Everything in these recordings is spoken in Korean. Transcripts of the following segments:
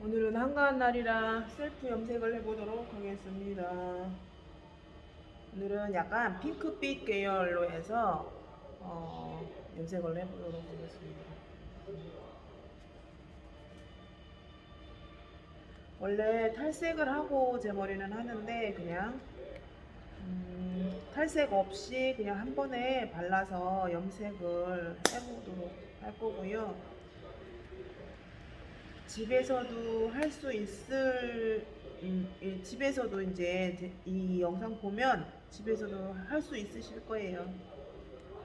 오늘은 한가한 날이라 셀프 염색을 해보도록 하겠습니다. 오늘은 약간 핑크빛 계열로 해서 염색을 해보도록 하겠습니다. 원래 탈색을 하고 제 머리는 하는데 그냥 탈색 없이 그냥 한 번에 발라서 염색을 해보도록 할 거고요. 집에서도 할 수 있을 집에서도 이제 이 영상 보면 집에서도 할 수 있으실 거예요.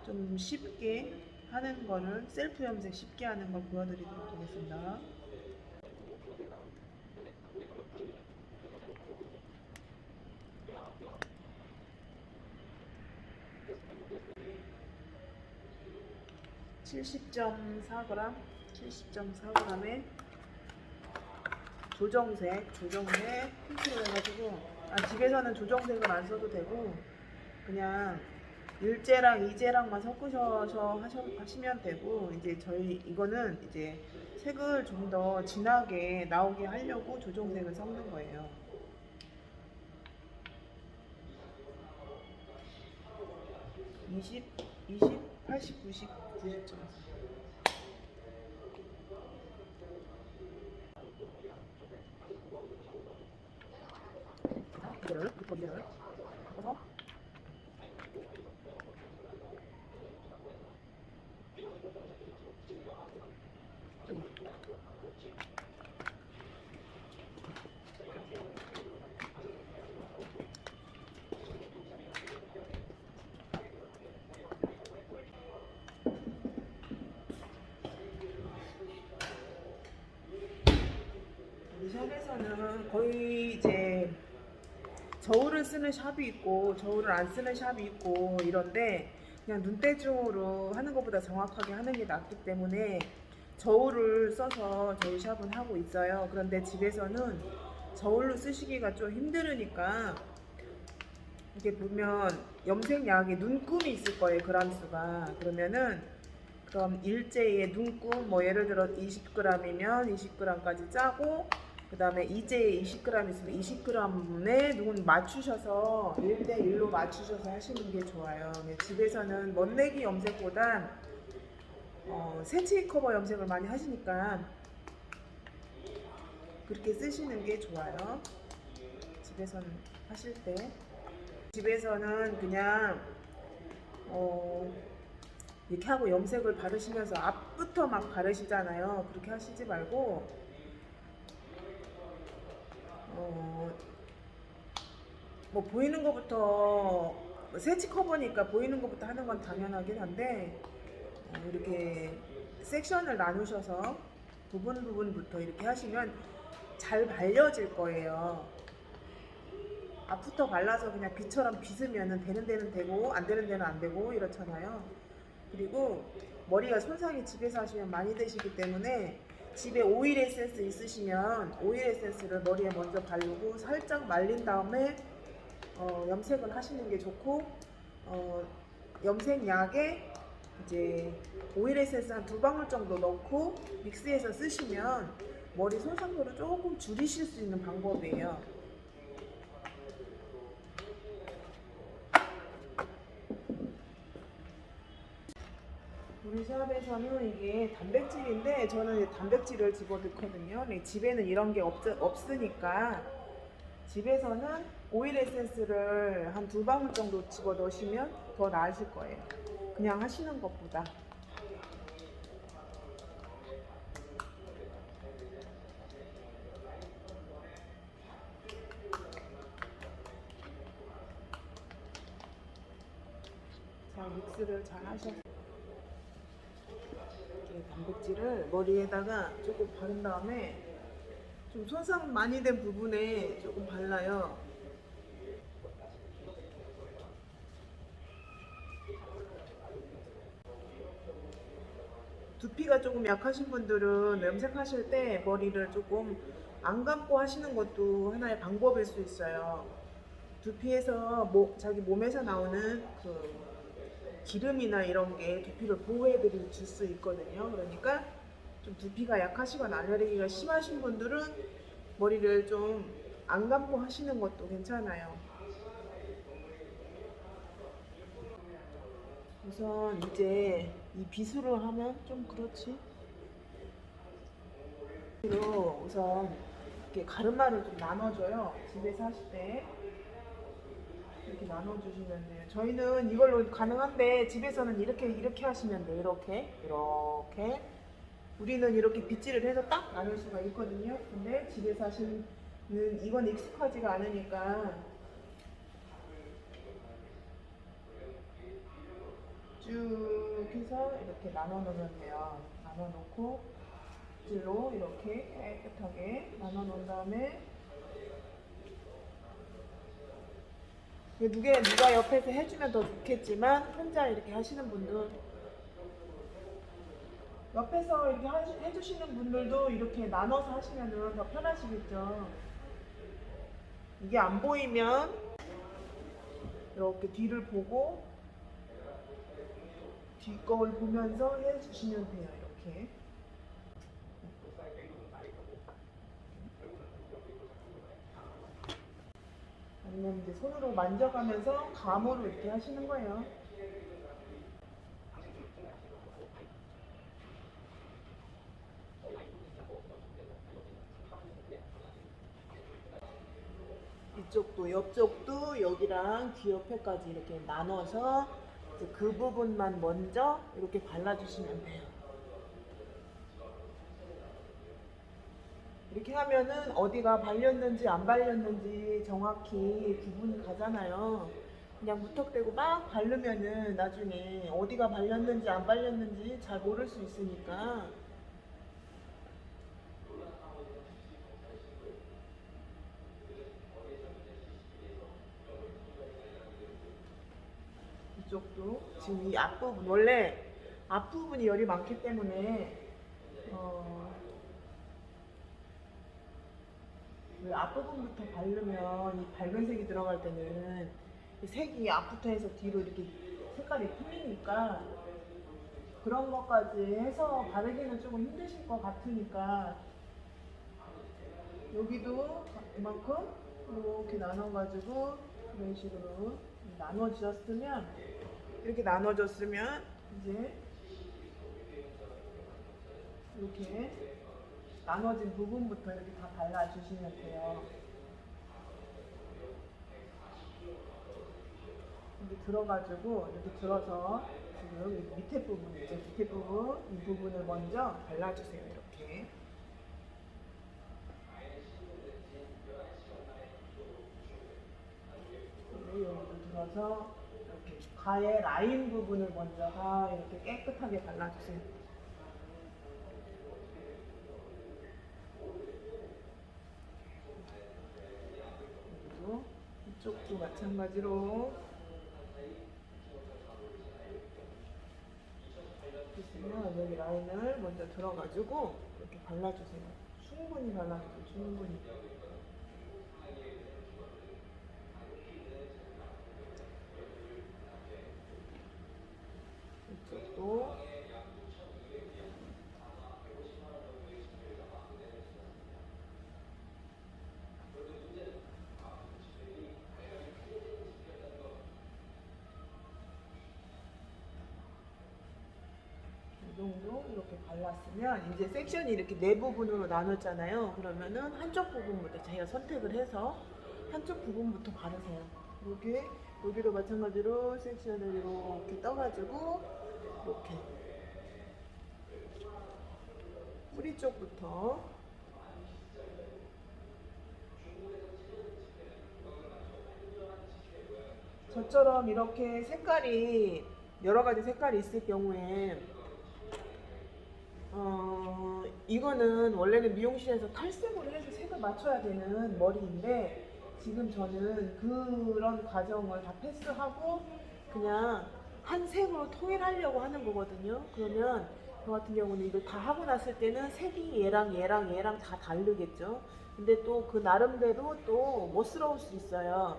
좀 쉽게 하는 거를 셀프 염색 쉽게 하는 걸 보여드리도록 하겠습니다. (70.4g) 70.4g에 조정색 핑크로 해가지고 집에서는 조정색을 안 써도 되고 그냥 일제랑 이제랑만 섞으셔서 하시면 되고, 이제 저희 이거는 이제 색을 좀 더 진하게 나오게 하려고 조정색을 섞는 거예요. 20, 80, 90, 90점. 이거를 이거를 섞어서 우리 샵에서는 거의 이제 저울을 쓰는 샵이 있고 저울을 안 쓰는 샵이 있고 이런데, 그냥 눈대중으로 하는 것보다 정확하게 하는 게 낫기 때문에 저울을 써서 저희 샵은 하고 있어요. 그런데 집에서는 저울로 쓰시기가 좀 힘들으니까 이렇게 보면 염색약에 눈금이 있을 거예요, 그람수가. 그럼 일제의 눈금, 뭐 예를 들어 20g이면 20g까지 짜고, 그 다음에 이제 20g 있으면 20g에 눈 맞추셔서 1대1로 맞추셔서 하시는 게 좋아요. 집에서는 멋내기 염색보단 세치 커버 염색을 많이 하시니까 그렇게 쓰시는 게 좋아요. 집에서는 하실 때. 집에서는 그냥 이렇게 하고 염색을 바르시면서 앞부터 막 바르시잖아요. 그렇게 하시지 말고 뭐 보이는 것부터, 세치 커버니까 보이는 것부터 하는 건 당연하긴 한데 이렇게 섹션을 나누셔서 부분부터 이렇게 하시면 잘 발려질 거예요. 앞부터 발라서 그냥 비처럼 빗으면 되는 데는 되고 안 되는 데는 안 되고 이렇잖아요. 그리고 머리가 손상이 집에서 하시면 많이 되시기 때문에 집에 오일 에센스 있으시면 오일 에센스를 머리에 먼저 바르고 살짝 말린 다음에 염색을 하시는 게 좋고, 염색약에 이제 오일 에센스 한 2방울 정도 넣고 믹스해서 쓰시면 머리 손상도를 조금 줄이실 수 있는 방법이에요. 우리 샵에서는 이게 단백질인데 저는 단백질을 집어넣거든요. 집에는 이런 게 없으니까 집에서는 오일 에센스를 한 2방울 정도 집어넣으시면 더 나으실 거예요. 그냥 하시는 것보다. 자, 믹스를 잘 하셔서 단백질을 머리에다가 조금 바른 다음에 좀 손상 많이 된 부분에 조금 발라요. 두피가 조금 약하신 분들은 염색하실 때 머리를 조금 안 감고 하시는 것도 하나의 방법일 수 있어요. 두피에서 자기 몸에서 나오는 기름이나 이런 게 두피를 보호해 줄 수 있거든요. 그러니까 좀 두피가 약하시거나 알레르기가 심하신 분들은 머리를 좀 안 감고 하시는 것도 괜찮아요. 우선 이제 이 빗으로 하면 좀 그렇지. 우선 이렇게 가르마를 좀 나눠줘요. 집에서 하실 때 이렇게 나눠주시면 돼요. 저희는 이걸로 가능한데 집에서는 이렇게 하시면 돼요. 이렇게 우리는 이렇게 빗질을 해서 딱 나눌 수가 있거든요. 근데 집에서 하시는 이건 익숙하지가 않으니까 쭉 해서 이렇게 나눠 놓으면 돼요. 나눠 놓고 빗질로 이렇게 깨끗하게 나눠 놓은 다음에 누가 옆에서 해주면 더 좋겠지만 혼자 이렇게 하시는 분들 옆에서 이렇게 해주시는 분들도 이렇게 나눠서 하시면 더 편하시겠죠. 이게 안 보이면 이렇게 뒤를 보고 뒷거울 보면서 해주시면 돼요. 이렇게. 아니면 이제 손으로 만져가면서 감으로 이렇게 하시는 거예요. 이쪽도 옆쪽도 여기랑 귀 옆에까지 이렇게 나눠서 이제 그 부분만 먼저 이렇게 발라주시면 돼요. 이렇게 하면은 어디가 발렸는지 안 발렸는지 정확히 구분이 가잖아요. 그냥 무턱대고 막 바르면은 나중에 어디가 발렸는지 안 발렸는지 잘 모를 수 있으니까 이쪽도 지금 이 앞부분 원래 앞부분이 열이 많기 때문에 그 앞부분부터 바르면 이 밝은 색이 들어갈 때는 이 색이 앞부터 해서 뒤로 이렇게 색깔이 풀리니까 그런 것까지 해서 바르기는 조금 힘드실 것 같으니까 여기도 이만큼 이렇게 나눠가지고 이런 식으로 나눠졌으면 이렇게 나눠졌으면 이제 이렇게 나눠진 부분부터 이렇게 다 발라주시면 돼요. 이렇게 들어가지고 이렇게 들어서 지금 밑에 부분이죠. 밑에 부분 이 부분을 먼저 발라주세요. 이렇게. 여기도 들어서 이렇게 가의 라인 부분을 먼저 다 이렇게 깨끗하게 발라주세요. 그리고 이쪽도 마찬가지로 있으면 여기 라인을 먼저 들어가지고 이렇게 발라주세요. 충분히 발라주세요. 충분히. 이쪽도 이 정도 이렇게 발랐으면 이제 섹션이 이렇게 네 부분으로 나눴잖아요. 그러면은 한쪽 부분부터 자기가 선택을 해서 한쪽 부분부터 바르세요. 여기도 마찬가지로 섹션을 이렇게 떠가지고 이렇게 뿌리 쪽부터 저처럼 이렇게 색깔이 여러 가지 색깔이 있을 경우에 이거는 원래는 미용실에서 탈색을 해서 색을 맞춰야 되는 머리인데 지금 저는 그런 과정을 다 패스하고 그냥 한 색으로 통일하려고 하는 거거든요. 그러면 저 같은 경우는 이걸 다 하고 났을 때는 색이 얘랑 다 다르겠죠. 근데 또 그 나름대로 또 멋스러울 수 있어요.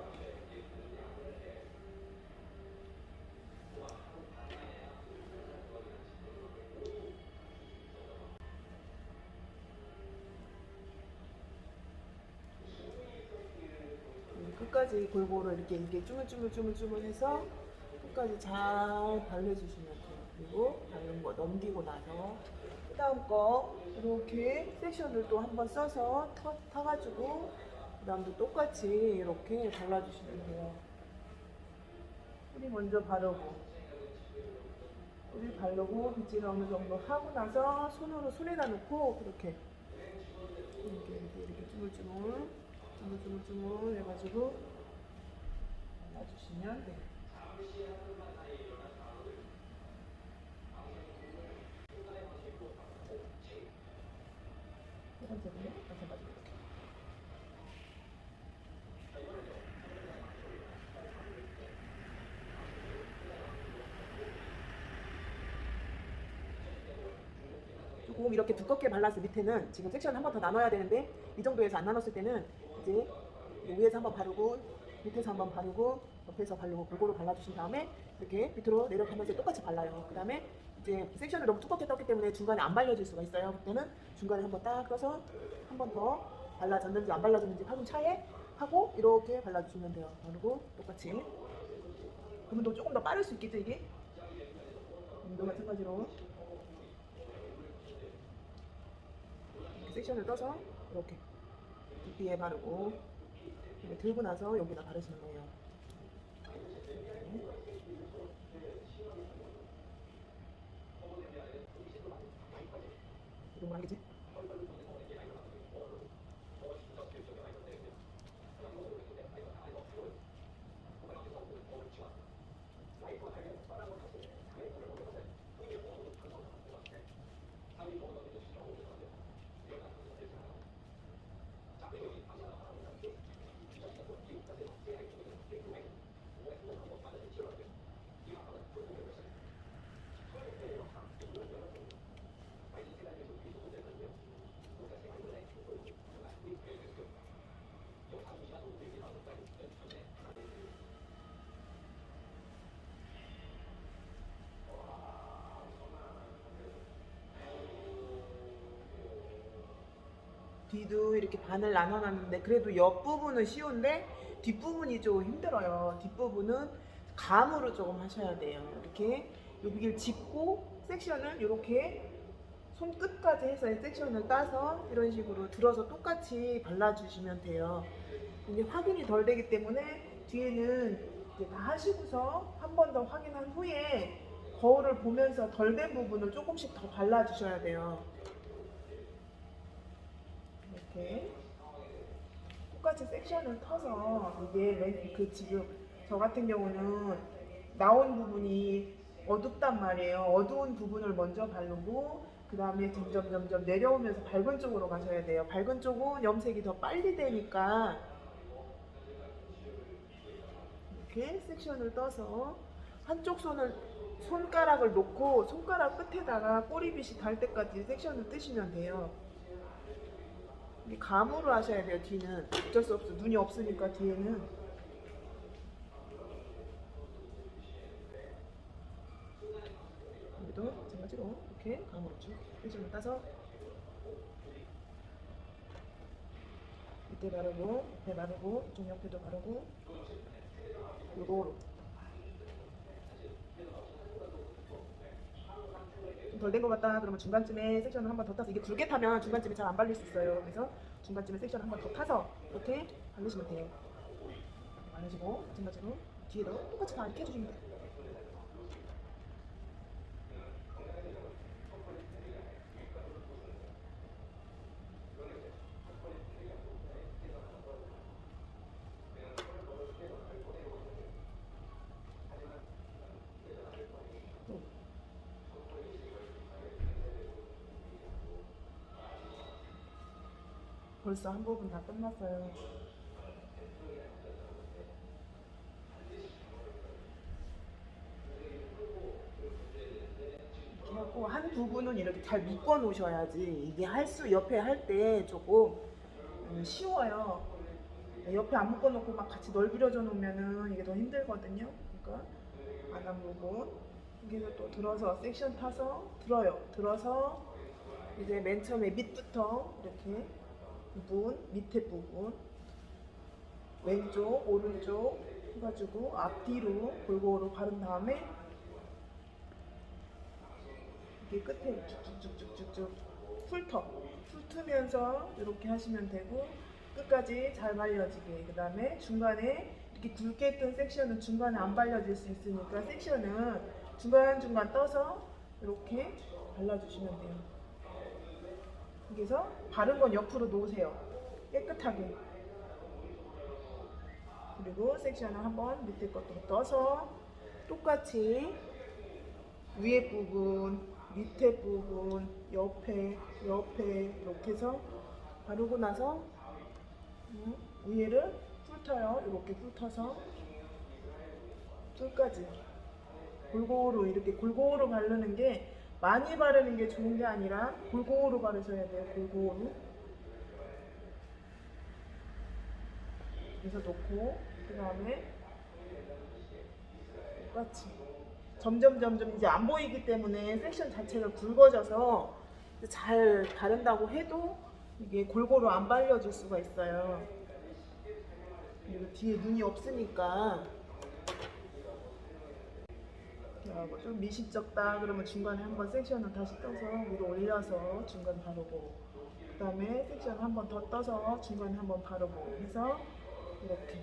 끝까지 골고루 이렇게 주물주물해서 끝까지 잘 발라주시면 돼요. 그리고 바른 거 넘기고 나서 그다음 거 이렇게 섹션을 또 한번 써서 타가지고 그다음도 똑같이 이렇게 발라주시면 돼요. 뿌리 먼저 바르고 뿌리 바르고 빗질 어느 정도 하고 나서 손에다 놓고 이렇게 주물주물 해가지고 발라주시면 돼요. 세 번째는 마찬가지로 이렇게. 조금 이렇게 두껍게 발라서 밑에는 지금 섹션 한 번 더 나눠야 되는데 이 정도에서 안 나눴을 때는 이제 위에서 한번 바르고 밑에서 한번 바르고 옆에서 바르고 골고루 발라주신 다음에 이렇게 밑으로 내려가면서 똑같이 발라요. 그 다음에 이제 섹션을 너무 두껍게 떴기 때문에 중간에 안 발려질 수가 있어요. 그때는 중간에 한번 딱 떠서 한 번 더 발라졌는지 안 발라졌는지 확인 차에 하고 이렇게 발라주시면 돼요. 바르고 똑같이. 그러면 또 조금 더 빠를 수 있겠죠 이게? 도 마찬가지로 섹션을 떠서 이렇게 두피에 바르고 들고 나서 여기다 바르시는 거예요. 이런 거 알겠지? 뒤도 이렇게 반을 나눠놨는데 그래도 옆부분은 쉬운데 뒷부분이 좀 힘들어요. 뒷부분은 감으로 조금 하셔야 돼요. 이렇게 여기를 짚고 섹션을 이렇게 손끝까지 해서 섹션을 따서 이런 식으로 들어서 똑같이 발라주시면 돼요. 이게 확인이 덜 되기 때문에 뒤에는 이제 다 하시고서 한 번 더 확인한 후에 거울을 보면서 덜 된 부분을 조금씩 더 발라주셔야 돼요. 이렇게 똑같이 섹션을 터서 이게 지금 저 같은 경우는 나온 부분이 어둡단 말이에요. 어두운 부분을 먼저 바르고 그 다음에 점점 내려오면서 밝은 쪽으로 가셔야 돼요. 밝은 쪽은 염색이 더 빨리 되니까 이렇게 섹션을 떠서 한쪽 손가락을 놓고 손가락 끝에다가 꼬리빗이 닿을 때까지 섹션을 뜨시면 돼요. 감으로 하셔야 돼요. 뒤는 어쩔 수 없어. 눈이 없으니까 뒤에는. 여기도 마찬가지로 이렇게 감으로 쭉 섹션을 따서 밑에 바르고 옆에 바르고 이쪽 옆에도 바르고 요거로 덜 된 것 같다 그러면 중간쯤에 섹션을 한번 더 타서 이게 굵게 타면 중간쯤에 잘 안 발릴 수 있어요. 그래서 중간쯤에 섹션을 한번 더 타서 이렇게 바르시면 돼요. 바르시고 마찬가지로 뒤에도 똑같이 다 이렇게 해주시면 돼요. 벌써 한 부분 다 끝났어요. 이렇게 하고 한 부분은 이렇게 잘 묶어 놓으셔야지 이게 옆에 할 때 조금 쉬워요. 옆에 안 묶어 놓고 막 같이 넓이려져 놓으면은 이게 더 힘들거든요. 그러니까 안 한 부분 여기서 또 들어서 섹션 타서 들어서 이제 맨 처음에 밑부터 이렇게 부분, 밑에 부분 왼쪽, 오른쪽 해가지고 앞뒤로 골고루 바른 다음에 이게 끝에 쭉쭉쭉쭉쭉 훑으면서 이렇게 하시면 되고 끝까지 잘 발려지게. 그 다음에 중간에 이렇게 굵게 뜬 섹션은 중간에 안 발려질 수 있으니까 섹션은 중간중간 떠서 이렇게 발라주시면 돼요. 그래서 바른 건 옆으로 놓으세요. 깨끗하게. 그리고 섹션을 한번 밑에 것도 떠서 똑같이 위에 부분, 밑에 부분, 옆에 이렇게 해서 바르고 나서 위에를 훑어요. 이렇게 훑어서 끝까지 골고루 이렇게 골고루 바르는 게 많이 바르는 게 좋은 게 아니라 골고루 바르셔야 돼요. 골고루. 그래서 놓고 그 다음에 똑같이 점점 이제 안 보이기 때문에 섹션 자체가 굵어져서 잘 바른다고 해도 이게 골고루 안 발려질 수가 있어요. 그리고 뒤에 눈이 없으니까 좀 미심쩍다 그러면 중간에 한번 섹션을 다시 떠서 위로 올려서 중간 바르고 그 다음에 섹션 한번 더 떠서 중간에 한번 바르고 해서 이렇게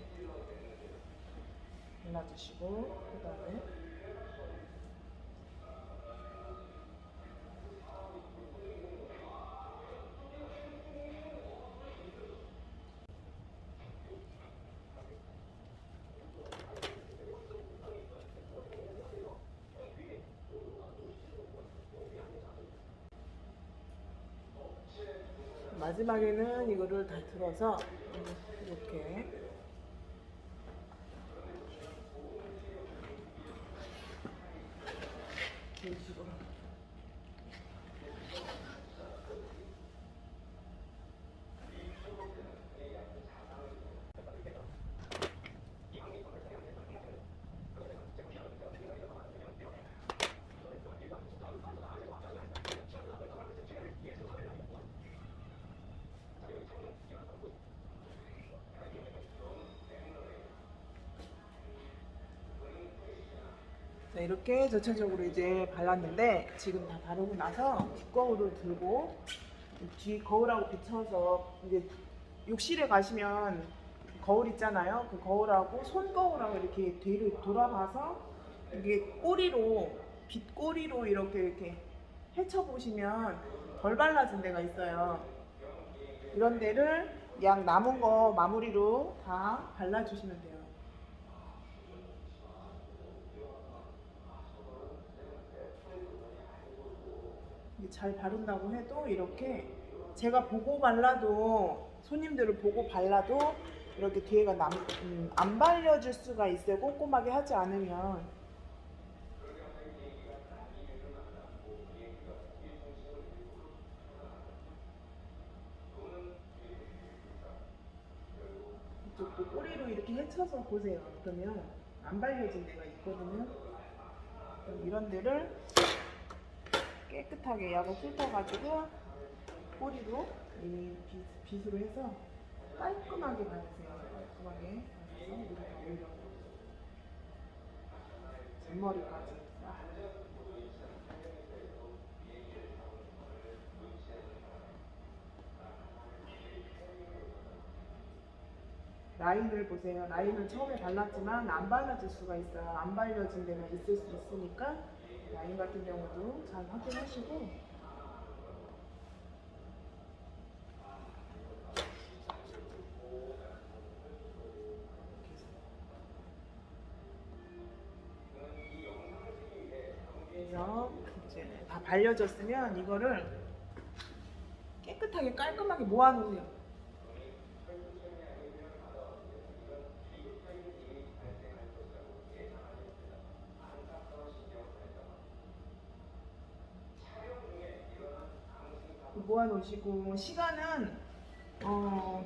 발라주시고 그 다음에 마지막에는 이거를 다 들어서 이렇게 이런 식으로 네, 이렇게 전체적으로 이제 발랐는데 지금 다 바르고 나서 뒷거울을 들고 뒤 거울하고 비춰서 이제 욕실에 가시면 거울 있잖아요. 그 거울하고 손거울하고 이렇게 뒤를 돌아봐서 이게 꼬리로 빗꼬리로 이렇게 헤쳐 보시면 덜 발라진 데가 있어요. 이런 데를 약 남은 거 마무리로 다 발라주시면 돼요. 잘 바른다고 해도 이렇게 제가 보고 발라도 손님들을 보고 발라도 이렇게 뒤에가 안 발려질 수가 있어요. 꼼꼼하게 하지 않으면. 이쪽도 꼬리로 이렇게 헤쳐서 보세요. 그러면 안 발려진 데가 있거든요. 이런 데를 깨끗하게 약을 훑어가지고 꼬리로 이 빗으로 해서 깔끔하게 바르세요. 깔끔하게 발라서 이렇게 올려 잔머리까지. 라인을 보세요. 라인을 처음에 발랐지만 안 발라질 수가 있어요. 안 발려진 데가 있을 수 있으니까 라인 같은 경우도 잘 확인하시고 그래서 이제 다 발려졌으면 이거를 깨끗하게 깔끔하게 모아놓으세요. 모아놓으시고 시간은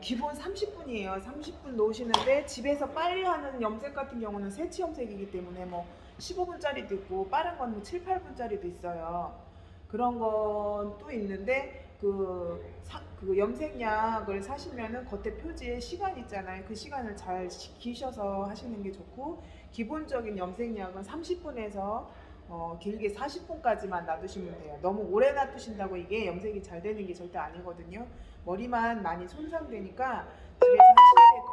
기본 30분이에요. 30분 놓으시는데 집에서 빨리 하는 염색 같은 경우는 세치 염색이기 때문에 뭐 15분짜리도 있고 빠른 건 뭐 7, 8분짜리도 있어요. 그런 건 또 있는데 그 그 염색약을 사시면은 겉에 표지에 시간 있잖아요. 그 시간을 잘 지키셔서 하시는 게 좋고, 기본적인 염색약은 30분에서 길게 40분까지만 놔두시면 돼요. 너무 오래 놔두신다고 이게 염색이 잘 되는 게 절대 아니거든요. 머리만 많이 손상되니까 집에서 하실 때도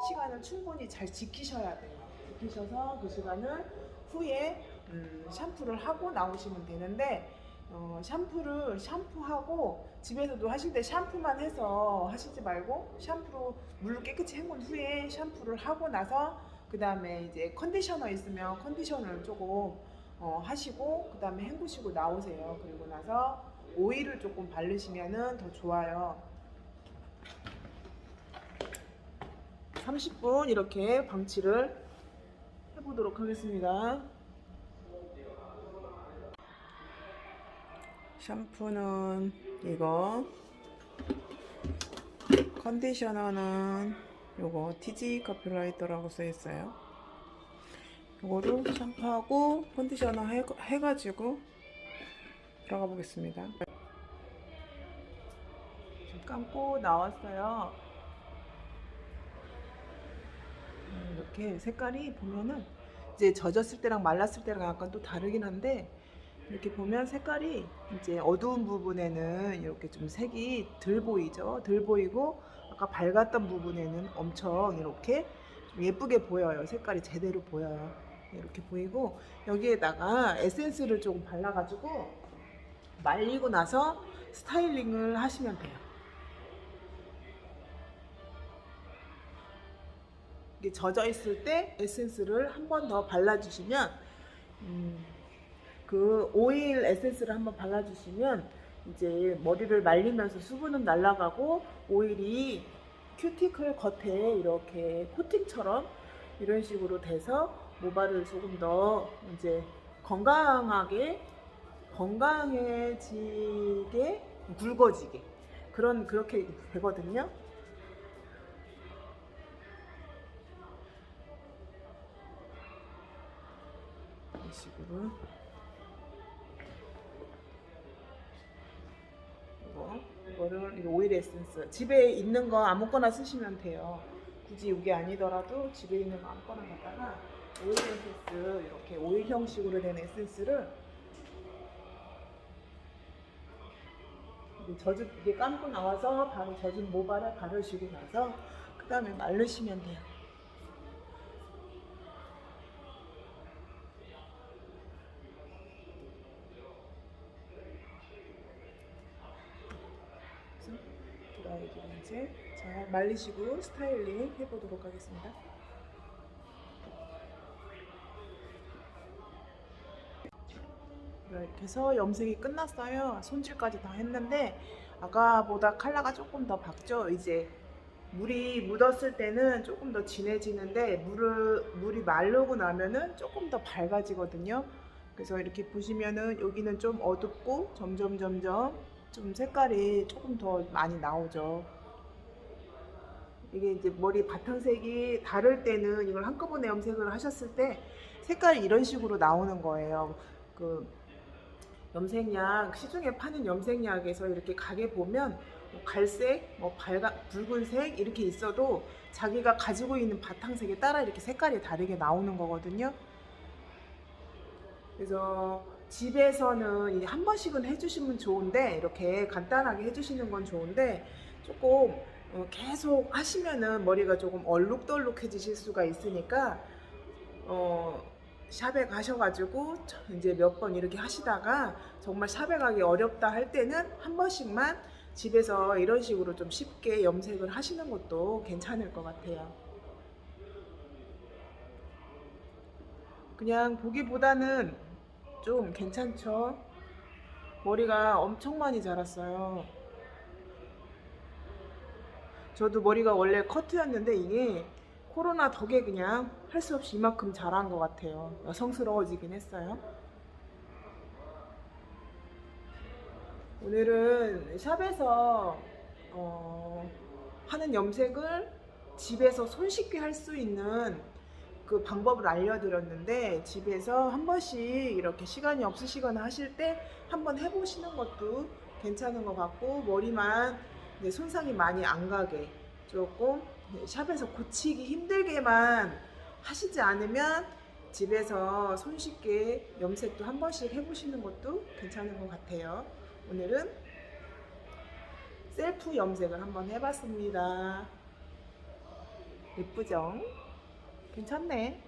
시간을 충분히 잘 지키셔야 돼요. 지키셔서 그 시간을 후에 샴푸를 하고 나오시면 되는데, 샴푸하고 집에서도 하실 때 샴푸만 해서 하시지 말고, 샴푸로 물로 깨끗이 헹군 후에 샴푸를 하고 나서 그 다음에 이제 컨디셔너 있으면 컨디셔너를 조금 하시고 그 다음에 헹구시고 나오세요. 그리고 나서 오일을 조금 바르시면은 더 좋아요. 30분 이렇게 방치를 해보도록 하겠습니다. 샴푸는 이거, 컨디셔너는 요거 TG 커피라이터라고 써있어요. 요거를 샴푸하고 컨디셔너 해가지고 들어가 보겠습니다. 지금 감고 나왔어요. 이렇게 색깔이 보면은 이제 젖었을 때랑 말랐을 때랑 약간 또 다르긴 한데, 이렇게 보면 색깔이 이제 어두운 부분에는 이렇게 좀 색이 덜 보이죠. 덜 보이고 아까 밝았던 부분에는 엄청 이렇게 좀 예쁘게 보여요. 색깔이 제대로 보여요. 이렇게 보이고, 여기에다가 에센스를 조금 발라가지고 말리고 나서 스타일링을 하시면 돼요. 이게 젖어 있을 때 에센스를 한 번 더 발라주시면, 그 오일 에센스를 한번 발라주시면 이제 머리를 말리면서 수분은 날아가고 오일이 큐티클 겉에 이렇게 코팅처럼 이런 식으로 돼서 모발을 조금 더 이제 건강해지게, 굵어지게 그렇게 되거든요. 이런 식으로 이거를 오일 에센스 집에 있는 거 아무거나 쓰시면 돼요. 굳이 이게 아니더라도 집에 있는 거 아무거나 갖다가 오일 에센스, 이렇게 오일 형식으로 된 에센스를 이게 감고 나와서 바로 젖은 모발에 바르시고 나서 그 다음에 말르시면 돼요. 드라이기를 이제 잘 말리시고 스타일링 해보도록 하겠습니다. 이렇게 해서 염색이 끝났어요. 손질까지 다 했는데 아까보다 컬러가 조금 더 밝죠. 이제 물이 묻었을 때는 조금 더 진해지는데 물이 마르고 나면은 조금 더 밝아지거든요. 그래서 이렇게 보시면은 여기는 좀 어둡고 점점 좀 색깔이 조금 더 많이 나오죠. 이게 이제 머리 바탕색이 다를 때는 이걸 한꺼번에 염색을 하셨을 때 색깔이 이런 식으로 나오는 거예요. 그 염색약, 시중에 파는 염색약에서 이렇게 가게 보면 뭐 갈색, 뭐 붉은색 이렇게 있어도 자기가 가지고 있는 바탕색에 따라 이렇게 색깔이 다르게 나오는 거거든요. 그래서 집에서는 한 번씩은 해주시면 좋은데, 이렇게 간단하게 해주시는 건 좋은데, 조금 계속 하시면은 머리가 조금 얼룩덜룩해지실 수가 있으니까 샵에 가셔가지고 이제 몇 번 이렇게 하시다가 정말 샵에 가기 어렵다 할 때는 한 번씩만 집에서 이런 식으로 좀 쉽게 염색을 하시는 것도 괜찮을 것 같아요. 그냥 보기보다는 좀 괜찮죠. 머리가 엄청 많이 자랐어요. 저도 머리가 원래 커트였는데 이게 코로나 덕에 그냥 할 수 없이 이만큼 자란 것 같아요. 여성스러워지긴 했어요. 오늘은 샵에서 하는 염색을 집에서 손쉽게 할 수 있는 그 방법을 알려드렸는데, 집에서 한 번씩 이렇게 시간이 없으시거나 하실 때 한번 해보시는 것도 괜찮은 것 같고, 머리만 이제 손상이 많이 안 가게 조금 샵에서 고치기 힘들게만 하시지 않으면 집에서 손쉽게 염색도 한 번씩 해보시는 것도 괜찮은 것 같아요. 오늘은 셀프 염색을 한번 해봤습니다. 예쁘죠? 괜찮네.